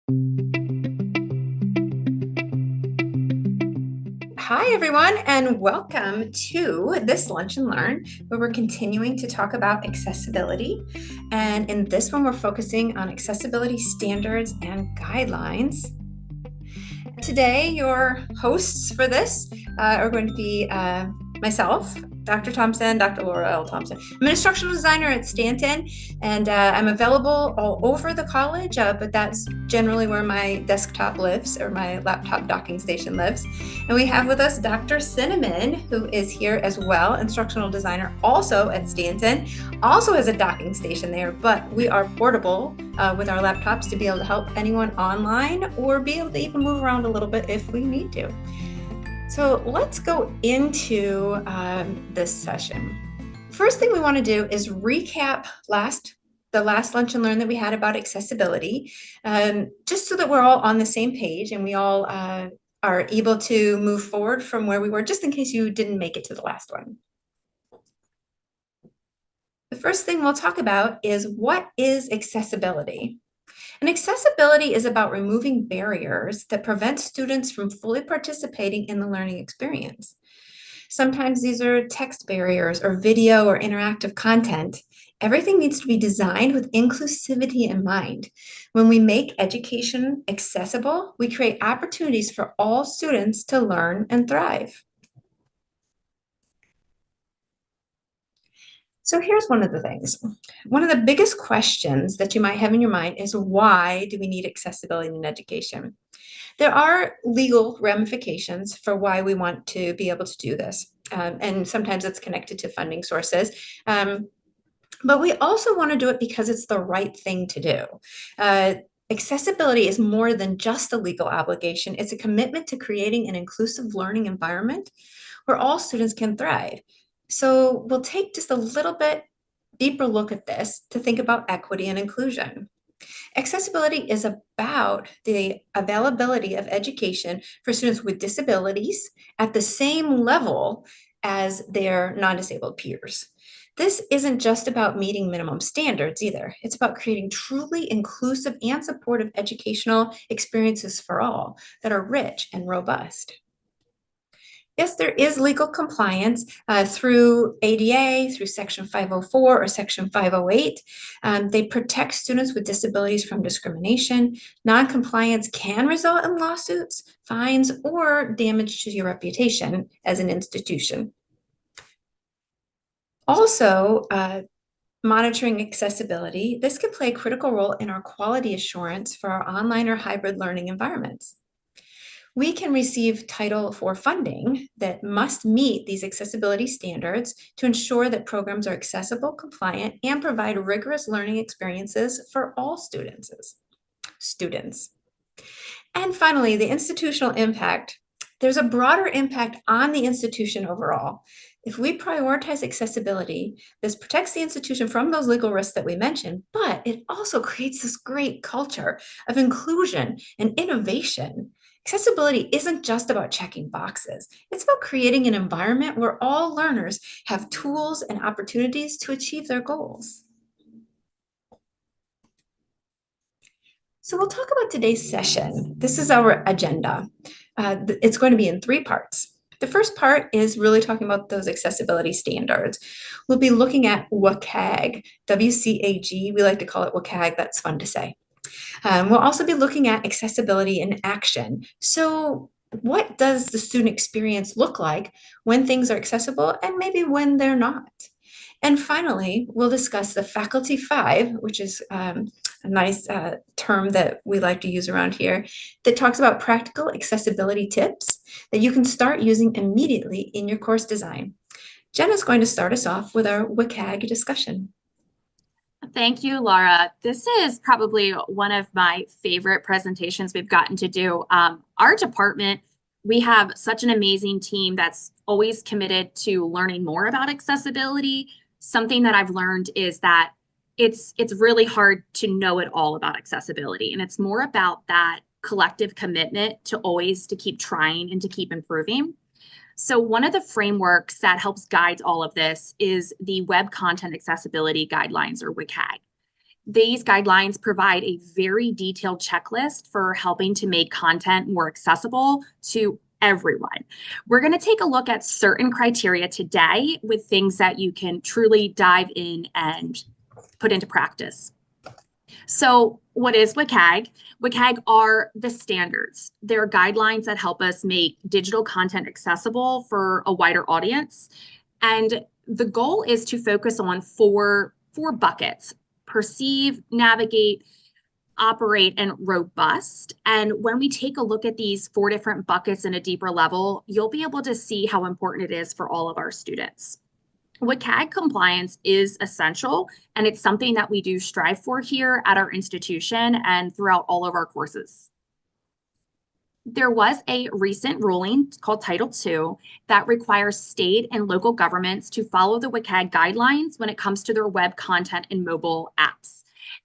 Hi, everyone, and welcome to this Lunch and Learn, where we're continuing to talk about accessibility. And in this one, we're focusing on accessibility standards and guidelines. Today, your hosts for this are going to be myself, Dr. Thompson, Dr. Laura L. Thompson. I'm an instructional designer at Stanton, and I'm available all over the college, but that's generally where my desktop lives, or my laptop docking station lives. And we have with us Dr. Cinnamon, who is here as well, instructional designer also at Stanton, also has a docking station there, but we are portable with our laptops to be able to help anyone online or be able to even move around a little bit if we need to. So let's go into this session. First thing we want to do is recap the last Lunch and Learn that we had about accessibility, just so that we're all on the same page and we all are able to move forward from where we were, just in case you didn't make it to the last one. The first thing we'll talk about is, what is accessibility? And accessibility is about removing barriers that prevent students from fully participating in the learning experience. Sometimes these are text barriers or video or interactive content. Everything needs to be designed with inclusivity in mind. When we make education accessible, we create opportunities for all students to learn and thrive. So here's one of the things. One of the biggest questions that you might have in your mind is, why do we need accessibility in education? There are legal ramifications for why we want to be able to do this. And sometimes it's connected to funding sources. But we also want to do it because it's the right thing to do. Accessibility is more than just a legal obligation. It's a commitment to creating an inclusive learning environment where all students can thrive. So we'll take just a little bit deeper look at this to think about equity and inclusion. Accessibility is about the availability of education for students with disabilities at the same level as their non-disabled peers. This isn't just about meeting minimum standards either. It's about creating truly inclusive and supportive educational experiences for all that are rich and robust. Yes, there is legal compliance through ADA, through Section 504 or Section 508. They protect students with disabilities from discrimination. Noncompliance can result in lawsuits, fines, or damage to your reputation as an institution. Also, monitoring accessibility, this can play a critical role in our quality assurance for our online or hybrid learning environments. We can receive Title IV funding that must meet these accessibility standards to ensure that programs are accessible, compliant, and provide rigorous learning experiences for all students. And finally, the institutional impact. There's a broader impact on the institution overall. If we prioritize accessibility, this protects the institution from those legal risks that we mentioned, but it also creates this great culture of inclusion and innovation. Accessibility isn't just about checking boxes. It's about creating an environment where all learners have tools and opportunities to achieve their goals. So we'll talk about today's session. This is our agenda. It's going to be in 3 parts. The first part is really talking about those accessibility standards. We'll be looking at WCAG, W-C-A-G. We like to call it WCAG. That's fun to say. We'll also be looking at accessibility in action. So what does the student experience look like when things are accessible and maybe when they're not? And finally, we'll discuss the Faculty 5, which is a nice term that we like to use around here, that talks about practical accessibility tips that you can start using immediately in your course design. Jenna's going to start us off with our WCAG discussion. Thank you, Laura. This is probably one of my favorite presentations we've gotten to do. Our department, we have such an amazing team that's always committed to learning more about accessibility. Something that I've learned is that it's really hard to know it all about accessibility. And it's more about that collective commitment to always to keep trying and to keep improving. So one of the frameworks that helps guide all of this is the Web Content Accessibility Guidelines, or WCAG. These guidelines provide a very detailed checklist for helping to make content more accessible to everyone. We're going to take a look at certain criteria today with things that you can truly dive in and put into practice. So what is WCAG? WCAG are the standards. They're guidelines that help us make digital content accessible for a wider audience. And the goal is to focus on four buckets: perceive, navigate, operate, and robust. And when we take a look at these four different buckets in a deeper level, you'll be able to see how important it is for all of our students. WCAG compliance is essential, and it's something that we do strive for here at our institution and throughout all of our courses. There was a recent ruling called Title II that requires state and local governments to follow the WCAG guidelines when it comes to their web content and mobile apps.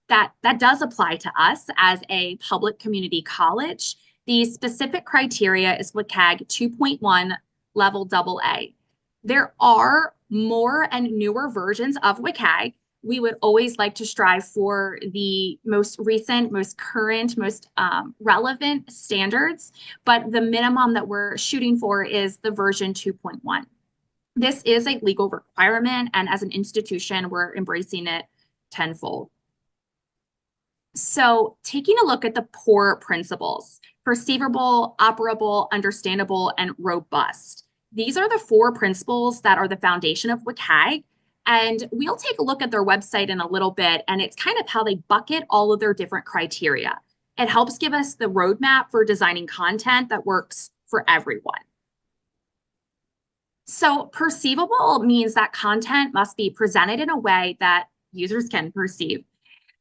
That does apply to us as a public community college. The specific criteria is WCAG 2.1 level AA. There are more and newer versions of WCAG. We would always like to strive for the most recent, most current, most relevant standards, but the minimum that we're shooting for is the version 2.1. This is a legal requirement, and as an institution, we're embracing it tenfold. So taking a look at the core principles: perceivable, operable, understandable, and robust. These are the four principles that are the foundation of WCAG. And we'll take a look at their website in a little bit, and it's kind of how they bucket all of their different criteria. It helps give us the roadmap for designing content that works for everyone. So perceivable means that content must be presented in a way that users can perceive.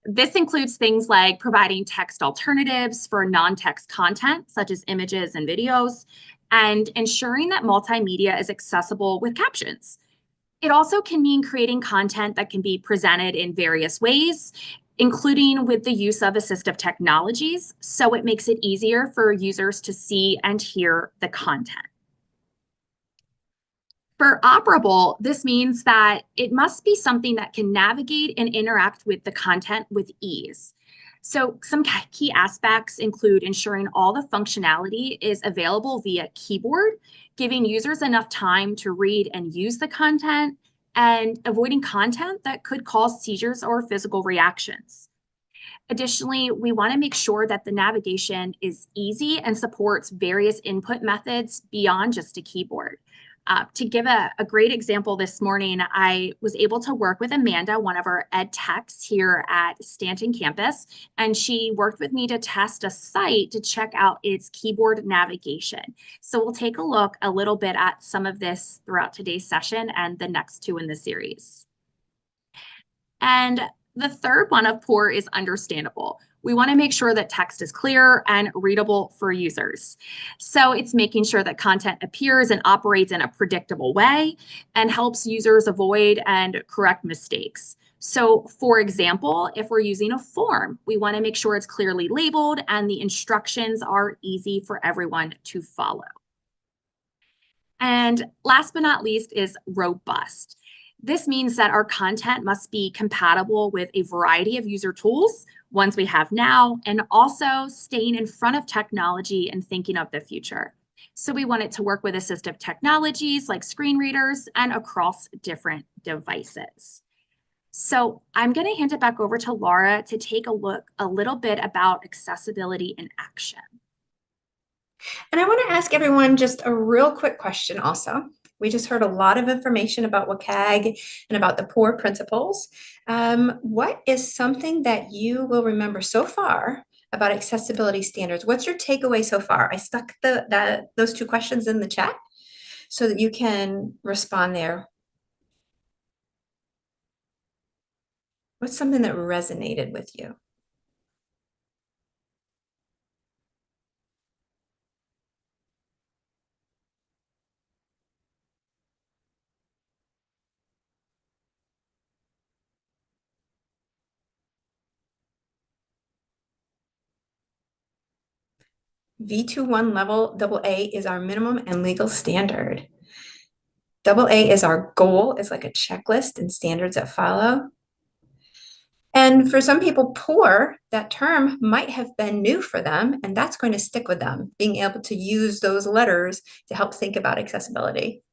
This includes things like providing text alternatives for non-text content, such as images and videos, and ensuring that multimedia is accessible with captions. It also can mean creating content that can be presented in various ways, including with the use of assistive technologies, so it makes it easier for users to see and hear the content. For operable, this means that it must be something that can navigate and interact with the content with ease. So some key aspects include ensuring all the functionality is available via keyboard, giving users enough time to read and use the content, and avoiding content that could cause seizures or physical reactions. Additionally, we want to make sure that the navigation is easy and supports various input methods beyond just a keyboard. To give a great example this morning, I was able to work with Amanda, one of our ed techs here at Stanton campus, and she worked with me to test a site to check out its keyboard navigation. So we'll take a look a little bit at some of this throughout today's session and the next two in the series. And the third one of poor is understandable. We want to make sure that text is clear and readable for users. So it's making sure that content appears and operates in a predictable way and helps users avoid and correct mistakes. So for example, if we're using a form, we want to make sure it's clearly labeled and the instructions are easy for everyone to follow. And last but not least is robust. This means that our content must be compatible with a variety of user tools, ones we have now, and also staying in front of technology and thinking of the future. So we want it to work with assistive technologies like screen readers and across different devices. So I'm going to hand it back over to Laura to take a look a little bit about accessibility in action. And I want to ask everyone just a real quick question also. We just heard a lot of information about WCAG and about the core principles. What is something that you will remember so far about accessibility standards? What's your takeaway so far? I stuck those two questions in the chat so that you can respond there. What's something that resonated with you? V21 level AA is our minimum and legal standard. AA is our goal, it's like a checklist and standards that follow. And And for some people, poor, that term might have been new for them, and that's going to stick with them, being able to use those letters to help think about accessibility.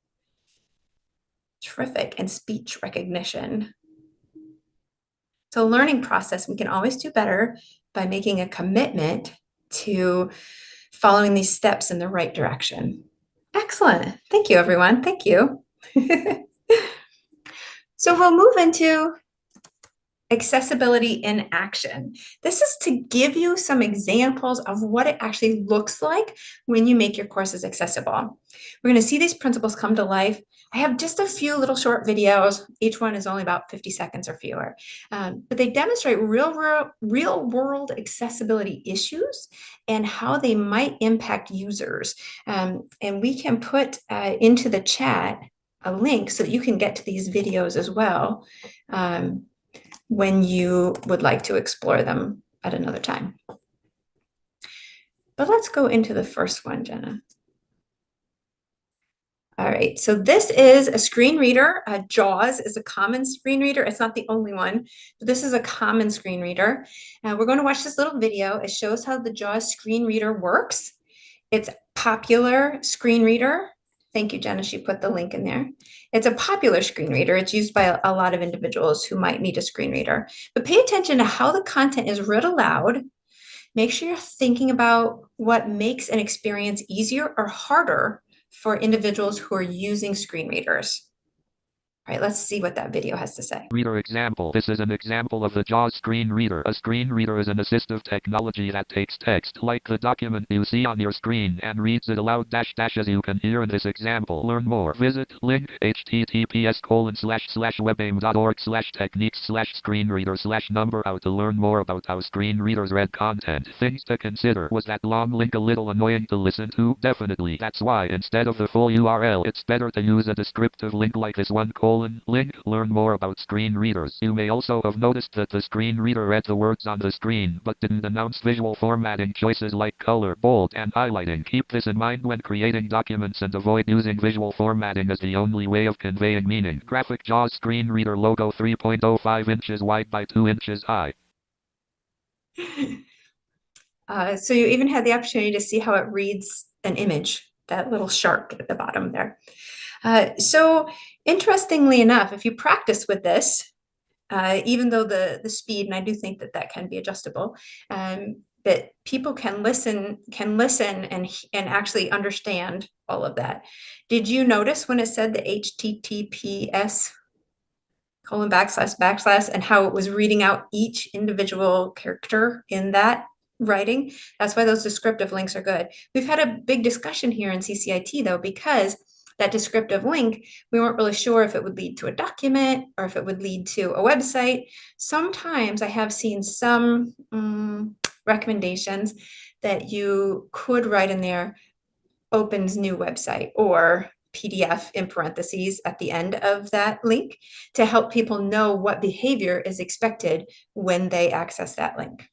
Terrific. And speech recognition. So learning process, we can always do better by making a commitment to following these steps in the right direction. Excellent. Thank you, everyone. Thank you. So we'll move into accessibility in action. This is to give you some examples of what it actually looks like when you make your courses accessible. We're going to see these principles come to life. I have just a few little short videos. Each one is only about 50 seconds or fewer, but they demonstrate real world accessibility issues and how they might impact users. And we can put into the chat a link so that you can get to these videos as well. When you would like to explore them at another time. But let's go into the first one, Jenna. All right, so this is a screen reader. JAWS is a common screen reader. It's not the only one, but this is a common screen reader. We're going to watch this little video. It shows how the JAWS screen reader works. It's a popular screen reader. Thank you, Jenna. She put the link in there. It's a popular screen reader. It's used by a lot of individuals who might need a screen reader. But pay attention to how the content is read aloud. Make sure you're thinking about what makes an experience easier or harder for individuals who are using screen readers. All right, let's see what that video has to say. Reader example. This is an example of the JAWS screen reader. A screen reader is an assistive technology that takes text, like the document you see on your screen, and reads it aloud as you can hear in this example. Learn more. Visit link https://webaim.org/techniques/screenreader/number out to learn more about how screen readers read content. Things to consider. Was that long link a little annoying to listen to? Definitely. That's why instead of the full URL, it's better to use a descriptive link like this one: link, learn more about screen readers. You may also have noticed that the screen reader read the words on the screen, but didn't announce visual formatting choices like color, bold, and highlighting. Keep this in mind when creating documents and avoid using visual formatting as the only way of conveying meaning. Graphic JAWS screen reader logo 3.05 inches wide by 2 inches high. So you even had the opportunity to see how it reads an image, that little shark at the bottom there. So interestingly enough, if you practice with this, even though the speed, and I do think that that can be adjustable, that people can listen and actually understand all of that. Did you notice when it said the HTTPS : and how it was reading out each individual character in that writing? That's why those descriptive links are good. We've had a big discussion here in CCIT though, because that descriptive link, we weren't really sure if it would lead to a document or if it would lead to a website. Sometimes I have seen some recommendations that you could write in there, opens new website, or PDF in parentheses at the end of that link to help people know what behavior is expected when they access that link.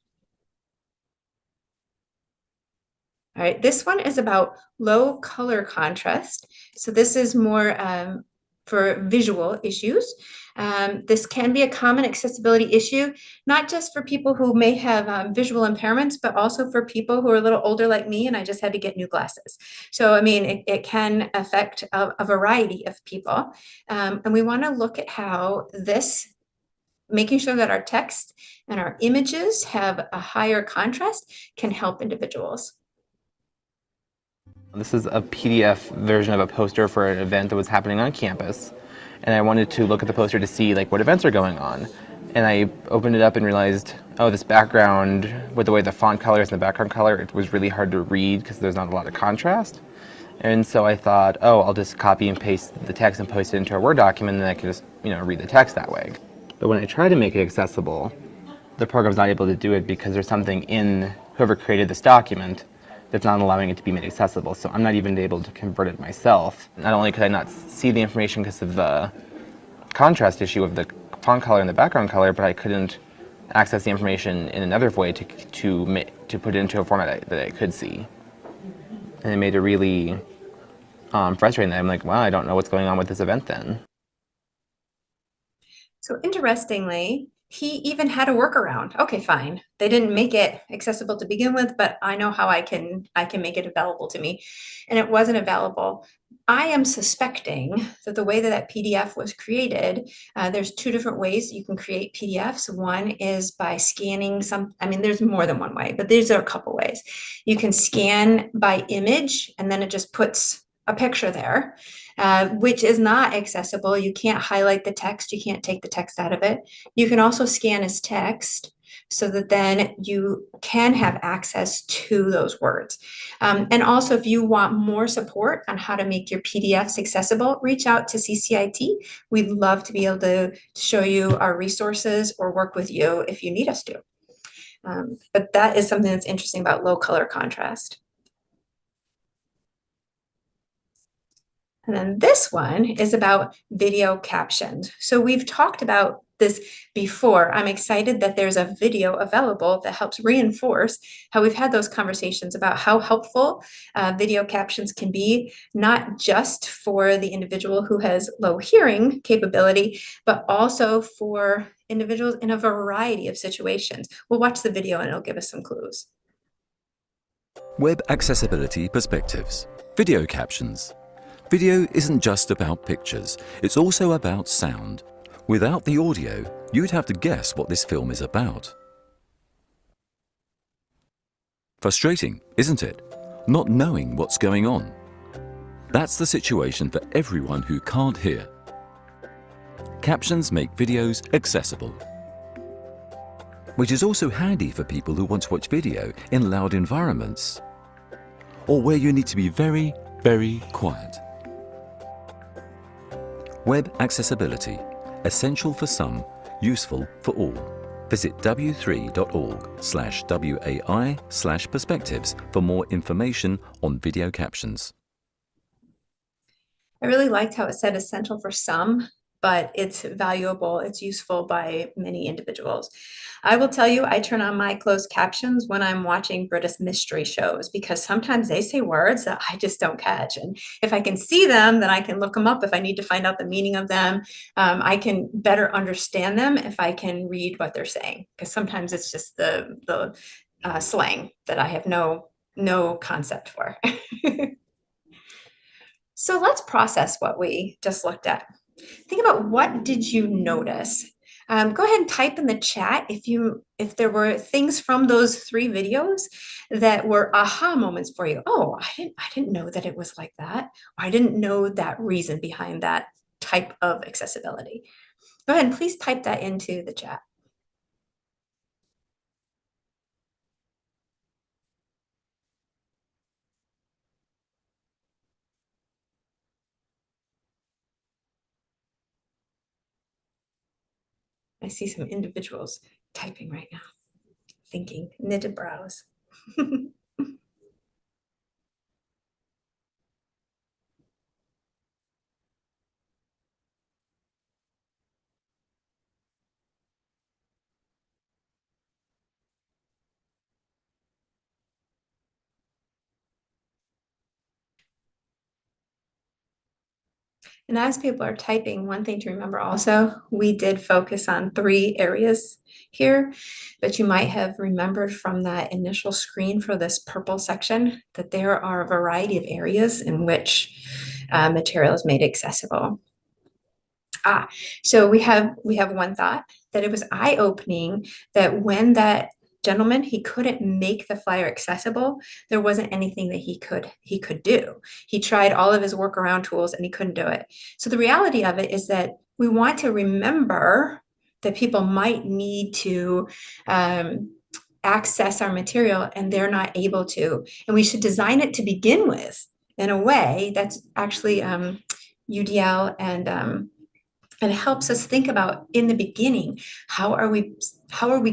All right, this one is about low color contrast. So this is more for visual issues. This can be a common accessibility issue, not just for people who may have visual impairments, but also for people who are a little older like me, and I just had to get new glasses. So, I mean, it can affect a variety of people. And we want to look at how this, making sure that our text and our images have a higher contrast, can help individuals. This is a PDF version of a poster for an event that was happening on campus, and I wanted to look at the poster to see like what events are going on. And I opened it up and realized, oh, this background, with the way the font color is and the background color, it was really hard to read because there's not a lot of contrast. And so I thought, oh, I'll just copy and paste the text and post it into a Word document, and then I can just, read the text that way. But when I try to make it accessible, the program's not able to do it because there's something in whoever created this document that's not allowing it to be made accessible. So I'm not even able to convert it myself. Not only could I not see the information because of the contrast issue of the font color and the background color, but I couldn't access the information in another way to put it into a format that I could see. And it made it really frustrating that I'm like, wow, I don't know what's going on with this event then. So interestingly, he even had a workaround. Okay, fine. They didn't make it accessible to begin with, but I know how I can make it available to me. And it wasn't available. I am suspecting that the way that that PDF was created, there's two different ways you can create PDFs. One is by scanning I mean, there's more than one way, but these are a couple ways. You can scan by image, and then it just puts a picture there, which is not accessible. You can't highlight the text. You can't take the text out of it. You can also scan as text so that then you can have access to those words. And also, if you want more support on how to make your PDFs accessible, reach out to CCIT. We'd love to be able to show you our resources or work with you if you need us to. But that is something that's interesting about low color contrast. And then this one is about video captions. So we've talked about this before. I'm excited that there's a video available that helps reinforce how we've had those conversations about how helpful video captions can be, not just for the individual who has low hearing capability, but also for individuals in a variety of situations. We'll watch the video and it'll give us some clues. Web Accessibility Perspectives. Video captions. Video isn't just about pictures, it's also about sound. Without the audio, you'd have to guess what this film is about. Frustrating, isn't it? Not knowing what's going on. That's the situation for everyone who can't hear. Captions make videos accessible, which is also handy for people who want to watch video in loud environments, or where you need to be very, very quiet. Web accessibility, essential for some, useful for all. Visit w3.org/WAI/perspectives for more information on video captions. I really liked how it said essential for some, but it's valuable, it's useful by many individuals. I will tell you, I turn on my closed captions when I'm watching British mystery shows because sometimes they say words that I just don't catch. And if I can see them, then I can look them up if I need to find out the meaning of them. I can better understand them if I can read what they're saying, because sometimes it's just the slang that I have no concept for. So let's process what we just looked at. Think about, what did you notice? Go ahead and type in the chat if there were things from those 3 videos that were aha moments for you. Oh, I didn't know that it was like that. Or I didn't know that reason behind that type of accessibility. Go ahead and please type that into the chat. I see some individuals typing right now, thinking, knitted brows. And as people are typing, one thing to remember also, we did focus on 3 areas here, but you might have remembered from that initial screen for this purple section that there are a variety of areas in which material is made accessible. So we have one thought, that it was eye-opening that when that gentleman, he couldn't make the flyer accessible, there wasn't anything that he could do. He tried all of his workaround tools and he couldn't do it. So the reality of it is that we want to remember that people might need to access our material and they're not able to. And we should design it to begin with in a way that's actually UDL and it helps us think about, in the beginning, how are we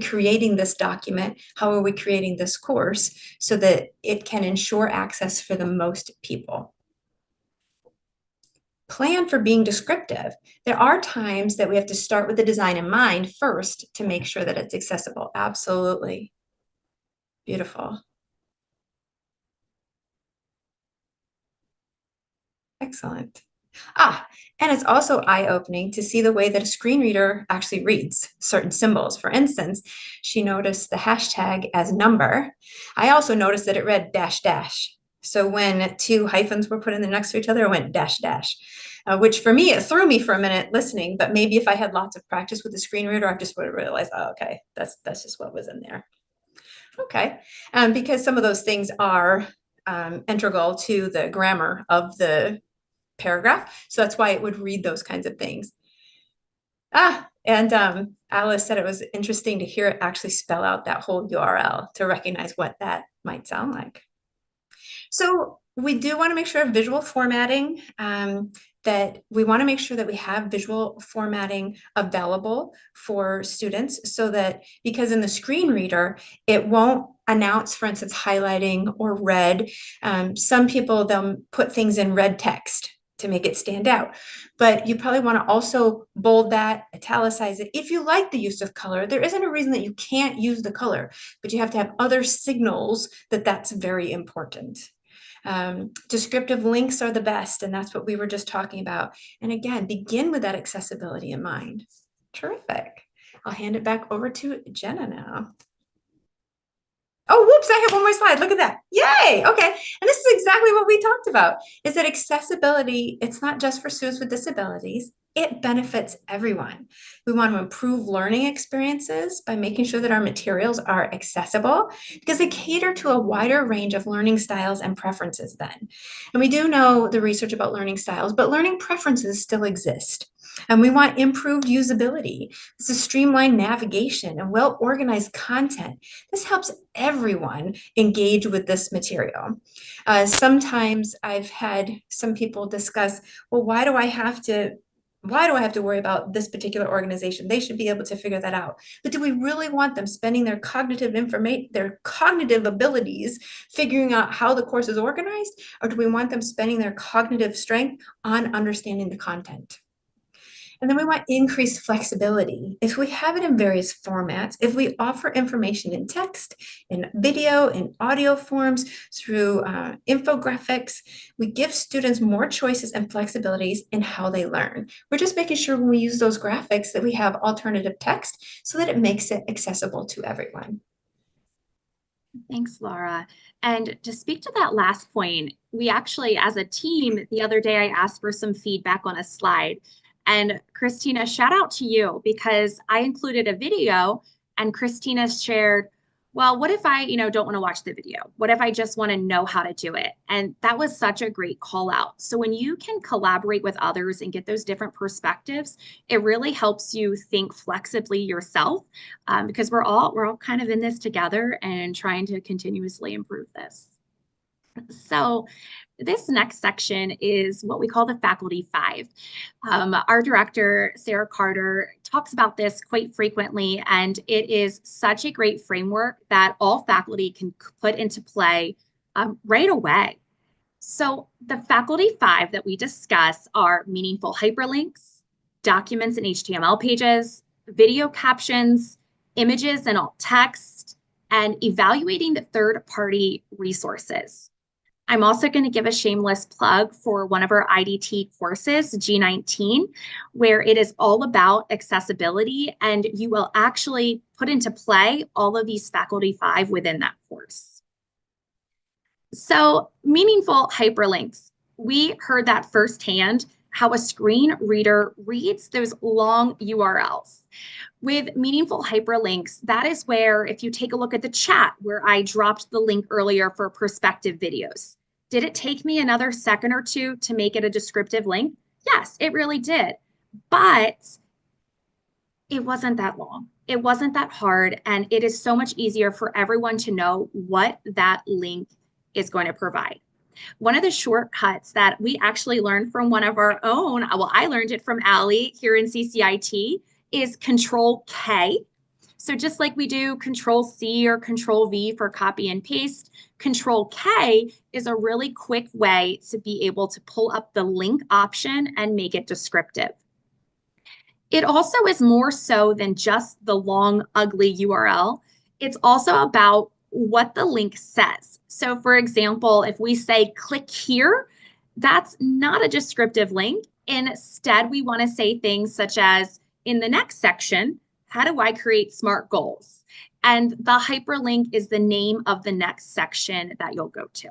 creating this document? How are we creating this course so that it can ensure access for the most people? Plan for being descriptive. There are times that we have to start with the design in mind first to make sure that it's accessible. Absolutely. Beautiful. Excellent. And it's also eye-opening to see the way that a screen reader actually reads certain symbols. For instance, she noticed the hashtag as number. I also noticed that it read dash dash. So when two hyphens were put in there next to each other, it went dash dash, which for me, it threw me for a minute listening, but maybe if I had lots of practice with the screen reader, I just would have realized, oh, okay, that's just what was in there. Okay, because some of those things are integral to the grammar of the paragraph. So that's why it would read those kinds of things. And Alice said it was interesting to hear it actually spell out that whole URL to recognize what that might sound like. So we do want to make sure of visual formatting, that we want to make sure that we have visual formatting available for students so that, because in the screen reader, it won't announce, for instance, highlighting or red. Some people, they'll put things in red text to make it stand out. But you probably want to also bold that, italicize it. If you like the use of color, there isn't a reason that you can't use the color, but you have to have other signals that that's very important. Descriptive links are the best, and that's what we were just talking about. And again, begin with that accessibility in mind. Terrific. I'll hand it back over to Jenna now. Oh, whoops, I have one more slide. Look at that. Yay. Okay. And this is exactly what we talked about, is that accessibility, it's not just for students with disabilities. It benefits everyone. We want to improve learning experiences by making sure that our materials are accessible because they cater to a wider range of learning styles and preferences then. And we do know the research about learning styles, but learning preferences still exist. And we want improved usability. This is streamlined navigation and well-organized content. This helps everyone engage with this material. Sometimes I've had some people discuss, well, why do I have to worry about this particular organization? They should be able to figure that out. But do we really want them spending their cognitive abilities figuring out how the course is organized? Or do we want them spending their cognitive strength on understanding the content? And then we want increased flexibility. If we have it in various formats, if we offer information in text, in video, in audio forms, through infographics, we give students more choices and flexibilities in how they learn. We're just making sure when we use those graphics that we have alternative text so that it makes it accessible to everyone. Thanks, Laura. And to speak to that last point, we actually, as a team, the other day I asked for some feedback on a slide. And Christina, shout out to you because I included a video and Christina shared, well, what if I, don't want to watch the video? What if I just want to know how to do it? And that was such a great call out. So when you can collaborate with others and get those different perspectives, it really helps you think flexibly yourself because we're all kind of in this together and trying to continuously improve this. So this next section is what we call the Faculty Five. Our director, Sarah Carter, talks about this quite frequently, and it is such a great framework that all faculty can put into play right away. So the Faculty Five that we discuss are meaningful hyperlinks, documents and HTML pages, video captions, images and alt text, and evaluating the third-party resources. I'm also going to give a shameless plug for one of our IDT courses, G19, where it is all about accessibility, and you will actually put into play all of these Faculty Five within that course. So meaningful hyperlinks. We heard that firsthand, how a screen reader reads those long URLs. With meaningful hyperlinks, that is where, if you take a look at the chat where I dropped the link earlier for perspective videos, did it take me another second or two to make it a descriptive link? Yes, it really did. But it wasn't that long. It wasn't that hard. And it is so much easier for everyone to know what that link is going to provide. One of the shortcuts that we actually learned from one of our own, well, I learned it from Allie here in CCIT, is Control K. So just like we do Control C or Control V for copy and paste, Control K is a really quick way to be able to pull up the link option and make it descriptive. It also is more so than just the long, ugly URL. It's also about what the link says. So for example, if we say click here, That's not a descriptive link. Instead, we want to say things such as, in the next section, how do I create SMART goals? And the hyperlink is the name of the next section that you'll go to.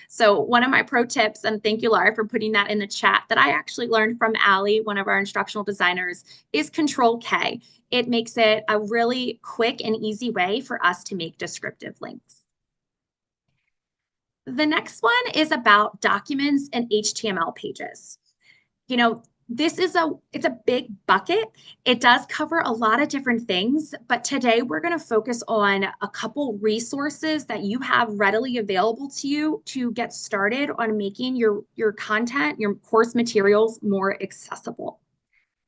So one of my pro tips, and thank you, Laura, for putting that in the chat, that I actually learned from Allie, one of our instructional designers, is Control K. It makes it a really quick and easy way for us to make descriptive links. The next one is about documents and HTML pages. You know, it's a big bucket. It does cover a lot of different things, but today we're going to focus on a couple resources that you have readily available to you to get started on making your content, your course materials more accessible.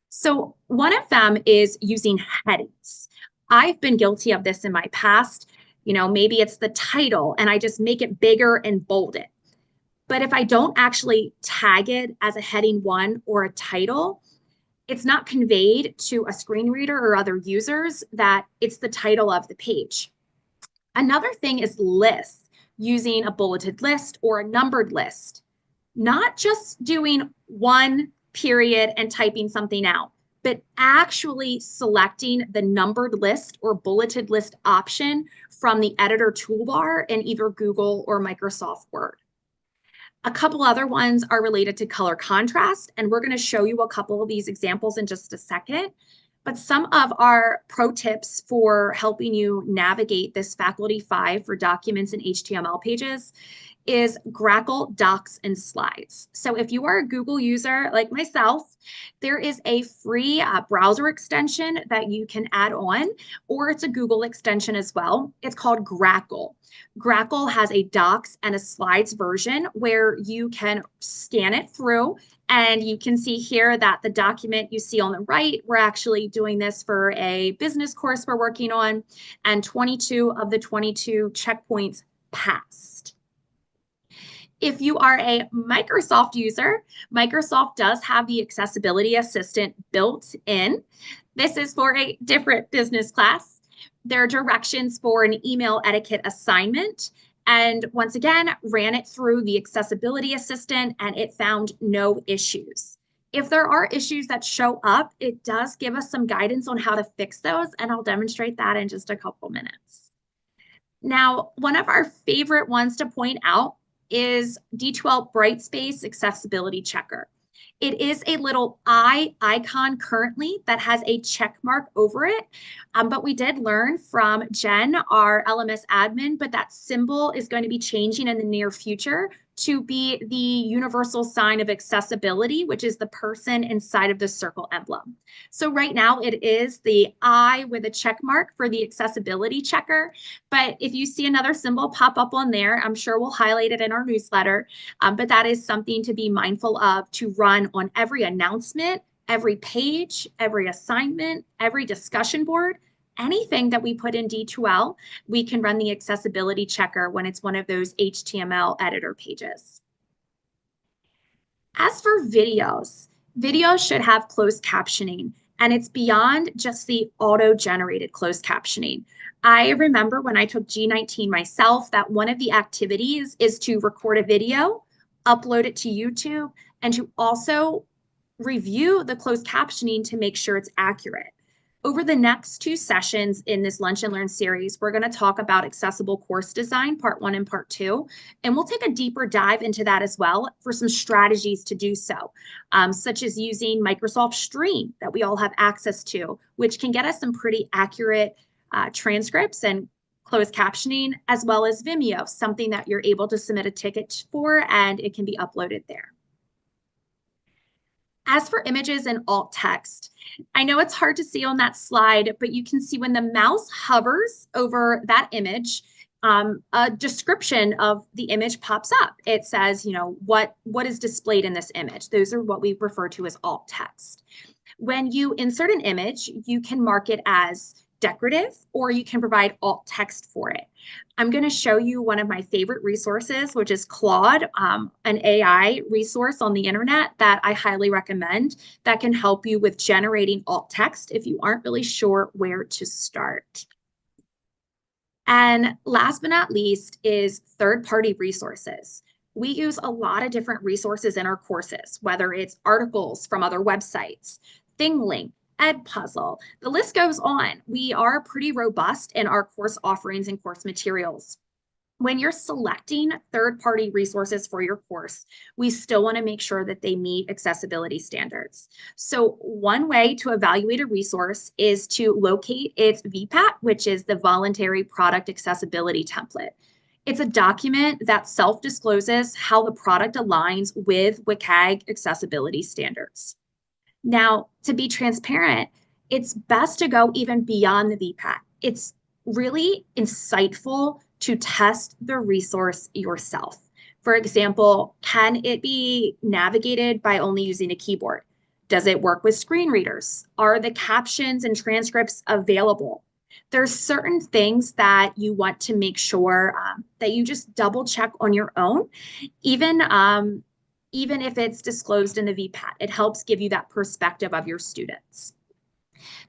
So one of them is using headings. I've been guilty of this in my past. You know, maybe it's the title and I just make it bigger and bold it. But if I don't actually tag it as a heading 1 or a title, it's not conveyed to a screen reader or other users that it's the title of the page. Another thing is lists, using a bulleted list or a numbered list, not just doing one period and typing something out, but actually selecting the numbered list or bulleted list option from the editor toolbar in either Google or Microsoft Word. A couple other ones are related to color contrast, and we're going to show you a couple of these examples in just a second. But some of our pro tips for helping you navigate this Faculty 5 for documents and HTML pages is Grackle Docs and Slides. So if you are a Google user like myself, there is a free browser extension that you can add on, or it's a Google extension as well. It's called Grackle. Grackle has a Docs and a Slides version where you can scan it through, and you can see here that the document you see on the right, we're actually doing this for a business course we're working on, and 22 of the 22 checkpoints passed. If you are a Microsoft user, Microsoft does have the Accessibility Assistant built in. This is for a different business class. There are directions for an email etiquette assignment. And once again, ran it through the Accessibility Assistant and it found no issues. If there are issues that show up, it does give us some guidance on how to fix those, and I'll demonstrate that in just a couple minutes. Now, one of our favorite ones to point out is D12 Brightspace Accessibility Checker. It is a little eye icon currently that has a check mark over it, but we did learn from Jen, our LMS admin, but that symbol is going to be changing in the near future to be the universal sign of accessibility, which is the person inside of the circle emblem. So right now it is the eye with a check mark for the accessibility checker. But if you see another symbol pop up on there, I'm sure we'll highlight it in our newsletter. But that is something to be mindful of to run on every announcement, every page, every assignment, every discussion board. Anything that we put in D2L, we can run the accessibility checker when it's one of those HTML editor pages. As for videos, videos should have closed captioning, and it's beyond just the auto-generated closed captioning. I remember when I took G19 myself that one of the activities is to record a video, upload it to YouTube, and to also review the closed captioning to make sure it's accurate. Over the next 2 sessions in this Lunch and Learn series, we're going to talk about accessible course design, part 1 and part 2, and we'll take a deeper dive into that as well for some strategies to do so, such as using Microsoft Stream that we all have access to, which can get us some pretty accurate transcripts and closed captioning, as well as Vimeo, something that you're able to submit a ticket for and it can be uploaded there. As for images and alt text, I know it's hard to see on that slide, but you can see when the mouse hovers over that image, a description of the image pops up. It says, you know, what is displayed in this image. Those are what we refer to as alt text. When you insert an image, you can mark it as decorative, or you can provide alt text for it. I'm going to show you one of my favorite resources, which is Claude, an AI resource on the internet that I highly recommend that can help you with generating alt text if you aren't really sure where to start. And last but not least is third-party resources. We use a lot of different resources in our courses, whether it's articles from other websites, ThingLink, Edpuzzle, the list goes on. We are pretty robust in our course offerings and course materials. When you're selecting third-party resources for your course, we still want to make sure that they meet accessibility standards. So one way to evaluate a resource is to locate its VPAT, which is the Voluntary Product Accessibility Template. It's a document that self-discloses how the product aligns with WCAG accessibility standards. Now, to be transparent, it's best to go even beyond the VPAT. It's really insightful to test the resource yourself. For example, can it be navigated by only using a keyboard? Does it work with screen readers? Are the captions and transcripts available? There's certain things that you want to make sure that you just double check on your own, even if it's disclosed in the VPAT. It helps give you that perspective of your students.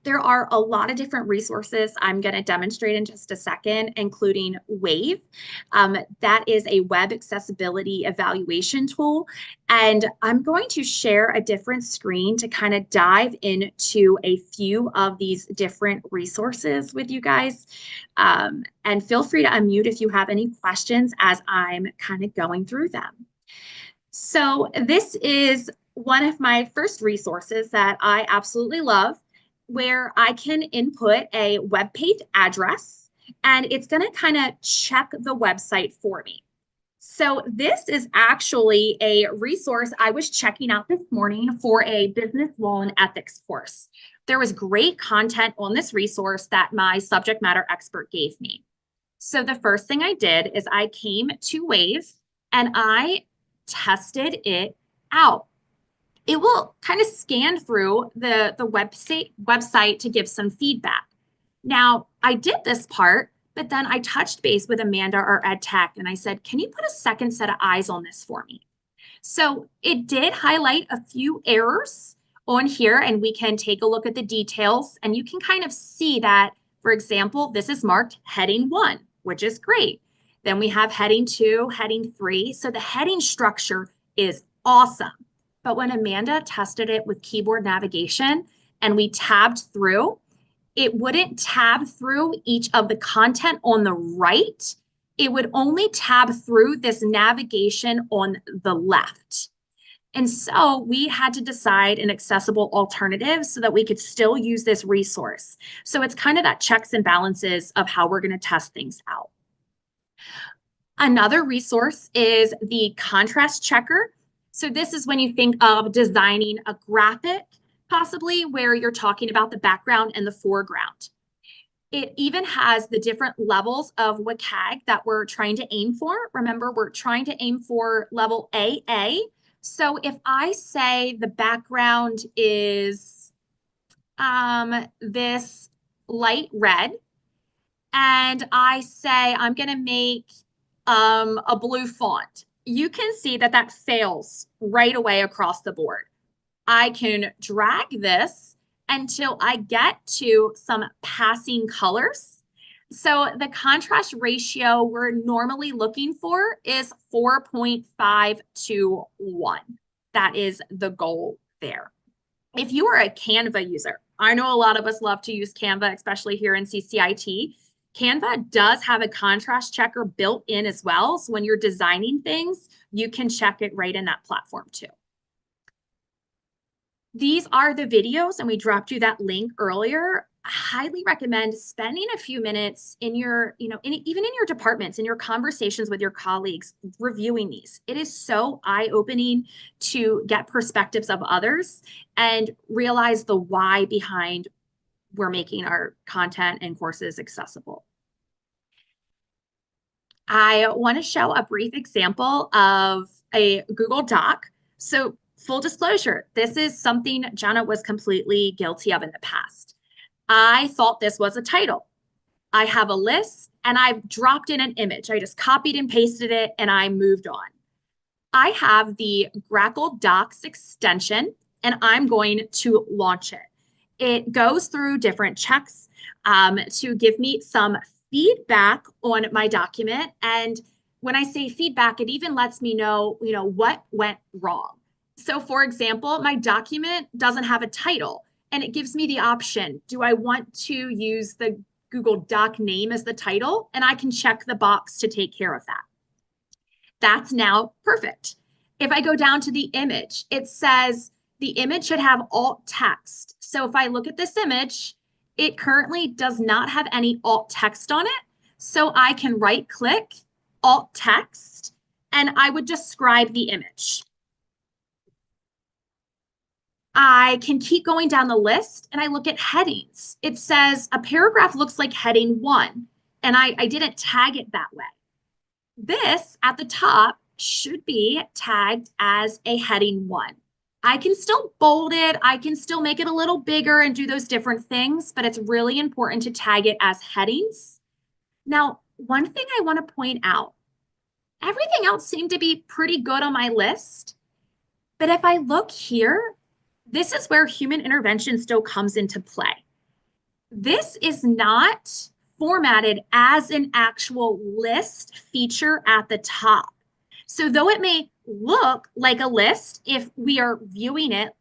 There are a lot of different resources I'm going to demonstrate in just a second, including WAVE. That is a web accessibility evaluation tool. And I'm going to share a different screen to kind of dive into a few of these different resources with you guys. And feel free to unmute if you have any questions as I'm kind of going through them. So this is one of my first resources that I absolutely love, where I can input a web page address and it's going to kind of check the website for me. So this is actually a resource I was checking out this morning for a business law and ethics course. There was great content on this resource that my subject matter expert gave me. So the first thing I did is I came to WAVE and I tested it out. It will kind of scan through the website to give some feedback. Now, I did this part, but then I touched base with Amanda, our ed tech, and I said, can you put a second set of eyes on this for me? So it did highlight a few errors on here, and we can take a look at the details, and you can kind of see that, for example, this is marked heading 1, which is great. Then we have heading 2, heading 3. So the heading structure is awesome. But when Amanda tested it with keyboard navigation and we tabbed through, it wouldn't tab through each of the content on the right. It would only tab through this navigation on the left. And so we had to decide an accessible alternative so that we could still use this resource. So it's kind of that checks and balances of how we're going to test things out. Another resource is the contrast checker. So this is when you think of designing a graphic, possibly where you're talking about the background and the foreground. It even has the different levels of WCAG that we're trying to aim for. Remember, we're trying to aim for level AA. So if I say the background is this light red, and I say I'm going to make a blue font, you can see that that fails right away across the board. I can drag this until I get to some passing colors. So the contrast ratio we're normally looking for is 4.5 to 1. That is the goal there. If you are a Canva user, I know a lot of us love to use Canva, especially here in CCIT. Canva does have a contrast checker built in as well. So when you're designing things, you can check it right in that platform too. These are the videos, and we dropped you that link earlier. I highly recommend spending a few minutes in your, even in your departments, in your conversations with your colleagues, reviewing these. It is so eye-opening to get perspectives of others and realize the why behind we're making our content and courses accessible. I want to show a brief example of a Google Doc. So full disclosure, this is something Jenna was completely guilty of in the past. I thought this was a title. I have a list and I've dropped in an image. I just copied and pasted it and I moved on. I have the Grackle Docs extension and I'm going to launch it. It goes through different checks to give me some feedback on my document. And when I say feedback, it even lets me know, what went wrong. So for example, my document doesn't have a title, and it gives me the option. Do I want to use the Google Doc name as the title? And I can check the box to take care of that. That's now perfect. If I go down to the image, it says the image should have alt text. So if I look at this image, it currently does not have any alt text on it. So I can right click alt text, and I would describe the image. I can keep going down the list, and I look at headings. It says a paragraph looks like heading 1, and I didn't tag it that way. This at the top should be tagged as a heading 1. I can still bold it. I can still make it a little bigger and do those different things, but it's really important to tag it as headings. Now, one thing I want to point out, everything else seemed to be pretty good on my list, but if I look here, this is where human intervention still comes into play. This is not formatted as an actual list feature at the top. So though it may look like a list if we are viewing it,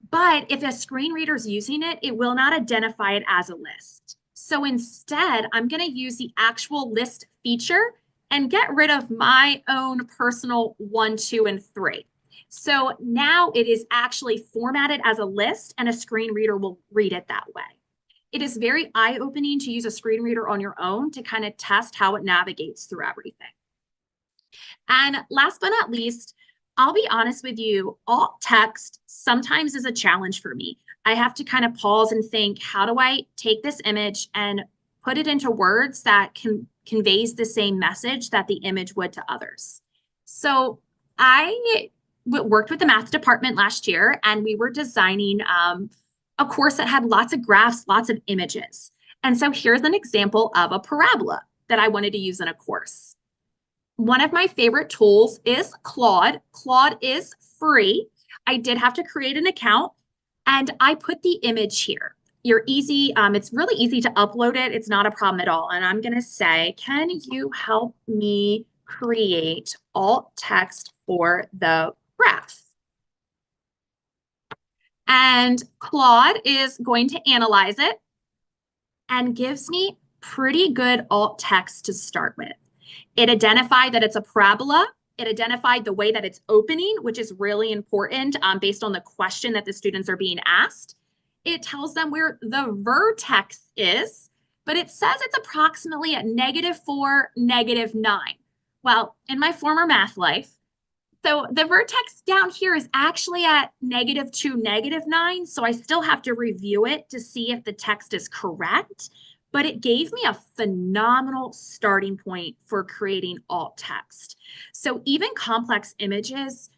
but if a screen reader is using it, it will not identify it as a list. So instead, I'm going to use the actual list feature and get rid of my own personal 1, 2, and 3. So now it is actually formatted as a list, and a screen reader will read it that way. It is very eye-opening to use a screen reader on your own to kind of test how it navigates through everything. And last but not least, I'll be honest with you, alt text sometimes is a challenge for me. I have to kind of pause and think, how do I take this image and put it into words that conveys the same message that the image would to others? So I worked with the math department last year, and we were designing a course that had lots of graphs, lots of images. And so here's an example of a parabola that I wanted to use in a course. One of my favorite tools is Claude. Claude is free. I did have to create an account, and I put the image here. It's really easy to upload it. It's not a problem at all. And I'm going to say, can you help me create alt text for the graph? And Claude is going to analyze it and gives me pretty good alt text to start with. It identified that it's a parabola. It identified the way that it's opening, which is really important based on the question that the students are being asked. It tells them where the vertex is, but it says it's approximately at -4, -9. Well, in my former math life, so the vertex down here is actually at -2, -9. So I still have to review it to see if the text is correct, but it gave me a phenomenal starting point for creating alt text. So even complex images,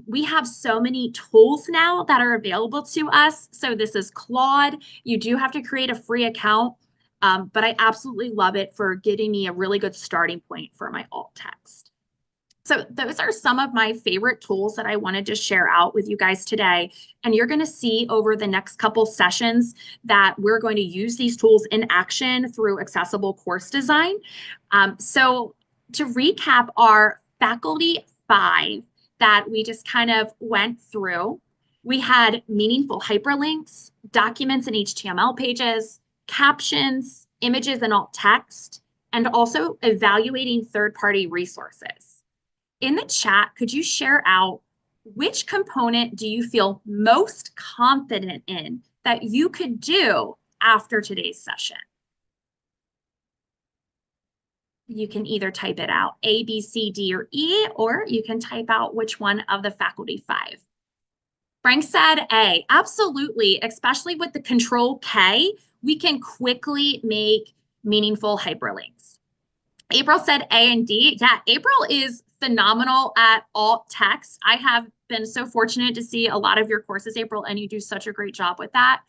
we have so many tools now that are available to us. So this is Claude. You do have to create a free account, but I absolutely love it for getting me a really good starting point for my alt text. So those are some of my favorite tools that I wanted to share out with you guys today. And you're going to see over the next couple sessions that we're going to use these tools in action through accessible course design. So to recap our faculty 5 that we just kind of went through, we had meaningful hyperlinks, documents and HTML pages, captions, images and alt text, and also evaluating third-party resources. In the chat, could you share out which component do you feel most confident in that you could do after today's session? You can either type it out A, B, C, D, or E, or you can type out which one of the faculty 5. Frank said A, absolutely, especially with the Control K, we can quickly make meaningful hyperlinks. April said A and D. Yeah, April is phenomenal at alt text. I have been so fortunate to see a lot of your courses, April, and you do such a great job with that.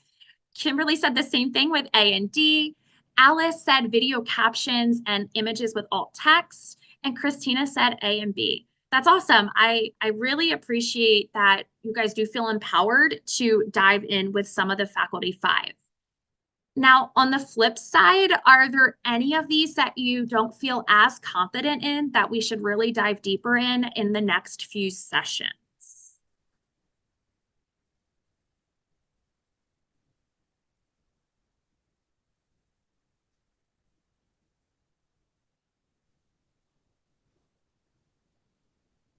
Kimberly said the same thing with A and D. Alice said video captions and images with alt text. And Christina said A and B. That's awesome. I really appreciate that you guys do feel empowered to dive in with some of the faculty 5. Now, on the flip side, are there any of these that you don't feel as confident in that we should really dive deeper in the next few sessions?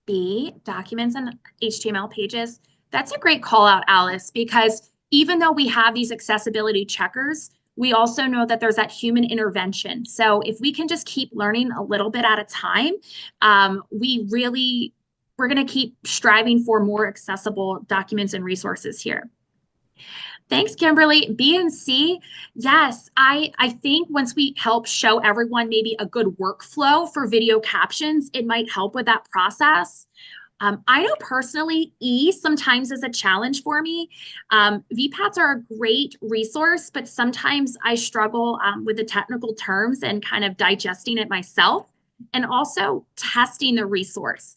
B, documents and HTML pages. That's a great call out, Alice, because even though we have these accessibility checkers, we also know that there's that human intervention. So if we can just keep learning a little bit at a time, we're going to keep striving for more accessible documents and resources here. Thanks, Kimberly. B and C, yes, I think once we help show everyone maybe a good workflow for video captions, it might help with that process. I know personally, E sometimes is a challenge for me. VPATs are a great resource, but sometimes I struggle with the technical terms and kind of digesting it myself, and also testing the resource.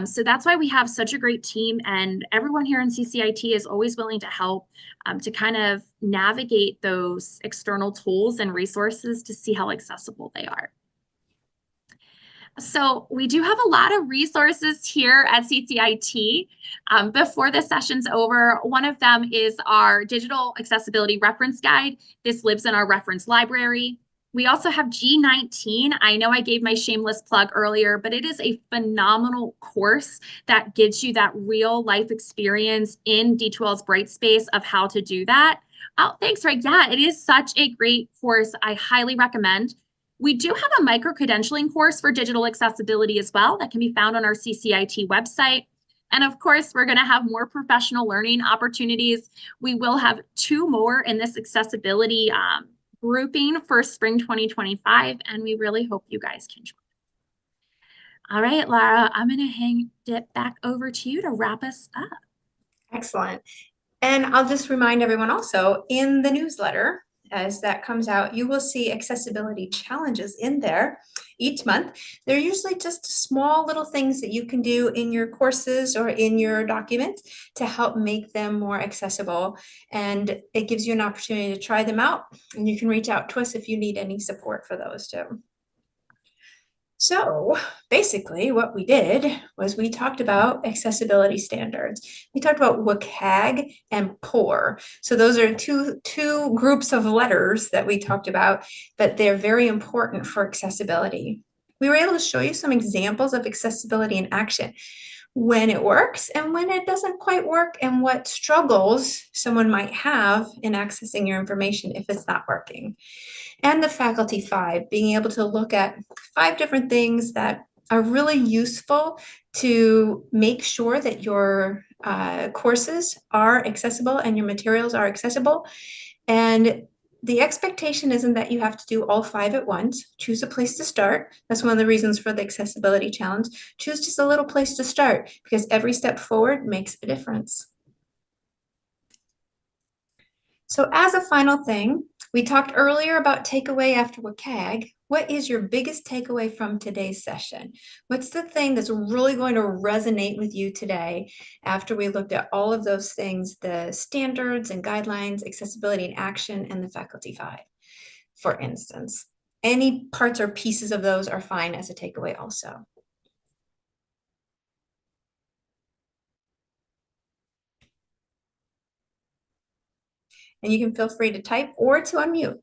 So that's why we have such a great team, and everyone here in CCIT is always willing to help to kind of navigate those external tools and resources to see how accessible they are. So we do have a lot of resources here at CCIT. Before the session's over, one of them is our digital accessibility reference guide. This lives in our reference library. We also have G19. I know I gave my shameless plug earlier, but it is a phenomenal course that gives you that real life experience in D2L's Brightspace of how to do that. Oh, thanks, Ray. Yeah, it is such a great course. I highly recommend. We do have a micro-credentialing course for digital accessibility as well that can be found on our CCIT website. And of course, we're going to have more professional learning opportunities. We will have 2 more in this accessibility grouping for spring 2025, and we really hope you guys can join. All right, Lara, I'm going to hand it back over to you to wrap us up. Excellent. And I'll just remind everyone also, in the newsletter, as that comes out, you will see accessibility challenges in there each month. They're usually just small little things that you can do in your courses or in your documents to help make them more accessible. And it gives you an opportunity to try them out, and you can reach out to us if you need any support for those too. So basically what we did was we talked about accessibility standards. We talked about WCAG and POUR. So those are two groups of letters that we talked about, but they're very important for accessibility. We were able to show you some examples of accessibility in action, when it works and when it doesn't quite work, and what struggles someone might have in accessing your information if it's not working. And the faculty 5, being able to look at 5 different things that are really useful to make sure that your courses are accessible and your materials are accessible. And the expectation isn't that you have to do all 5 at once. Choose a place to start. That's one of the reasons for the accessibility challenge. Choose just a little place to start, because every step forward makes a difference. So as a final thing, we talked earlier about takeaway after WCAG. What is your biggest takeaway from today's session? What's the thing that's really going to resonate with you today after we looked at all of those things, the standards and guidelines, accessibility in action, and the faculty 5, for instance? Any parts or pieces of those are fine as a takeaway also. And you can feel free to type or to unmute.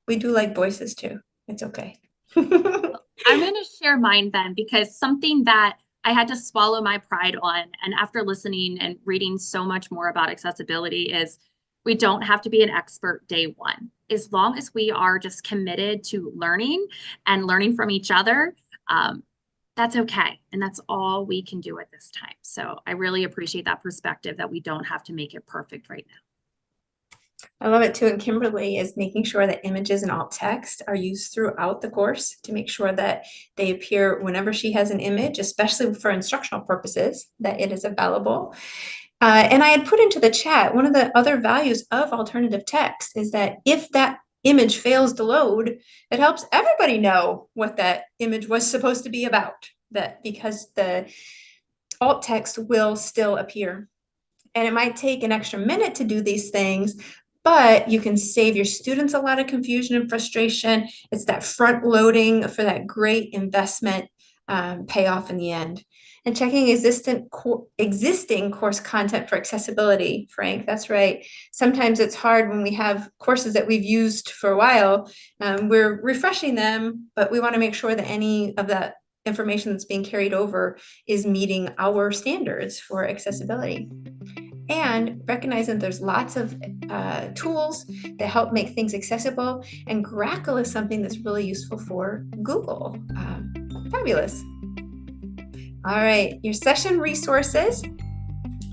We do like voices too. It's okay. I'm going to share mine then, because something that I had to swallow my pride on, and after listening and reading so much more about accessibility, is we don't have to be an expert day one. As long as we are just committed to learning and learning from each other, that's okay. And that's all we can do at this time. So I really appreciate that perspective that we don't have to make it perfect right now. I love it too. And Kimberly is making sure that images and alt text are used throughout the course to make sure that they appear whenever she has an image, especially for instructional purposes, that it is available. And I had put into the chat, one of the other values of alternative text is that if that image fails to load, it helps everybody know what that image was supposed to be about, that because the alt text will still appear. And it might take an extra minute to do these things, but you can save your students a lot of confusion and frustration. It's that front loading for that great investment payoff in the end. And checking existing course content for accessibility, Frank, that's right. Sometimes it's hard when we have courses that we've used for a while. We're refreshing them, but we want to make sure that any of that information that's being carried over is meeting our standards for accessibility. And recognizing there's lots of tools that help make things accessible, and Grackle is something that's really useful for Google. Fabulous. All right, your session resources.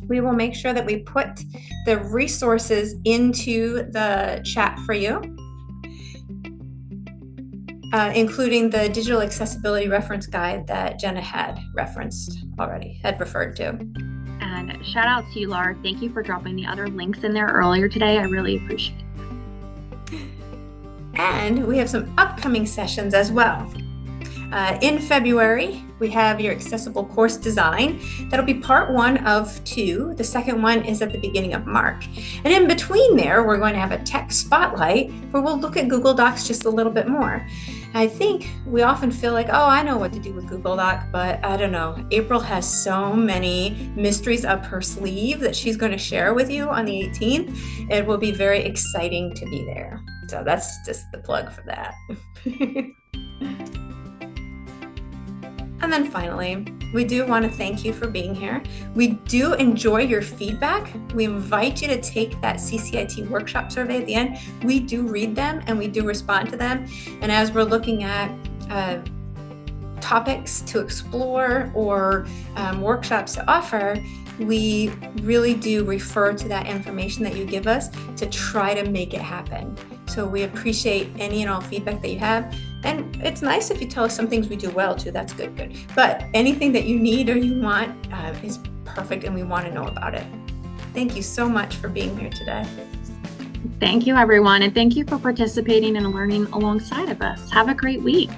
We will make sure that we put the resources into the chat for you, including the digital accessibility reference guide that Jenna had referred to. And shout out to you, Laura. Thank you for dropping the other links in there earlier today. I really appreciate it. And we have some upcoming sessions as well. In February, we have your accessible course design. That'll be part 1 of 2. The second one is at the beginning of March. And in between there, we're going to have a tech spotlight where we'll look at Google Docs just a little bit more. I think we often feel like, oh, I know what to do with Google Doc, but I don't know. April has so many mysteries up her sleeve that she's going to share with you on the 18th. It will be very exciting to be there. So that's just the plug for that. And then finally, we do want to thank you for being here. We do enjoy your feedback. We invite you to take that CCIT workshop survey at the end. We do read them and we do respond to them. And as we're looking at topics to explore or workshops to offer, we really do refer to that information that you give us to try to make it happen. So we appreciate any and all feedback that you have. And it's nice if you tell us some things we do well too. That's good. But anything that you need or you want is perfect, and we want to know about it. Thank you so much for being here today. Thank you, everyone. And thank you for participating and learning alongside of us. Have a great week.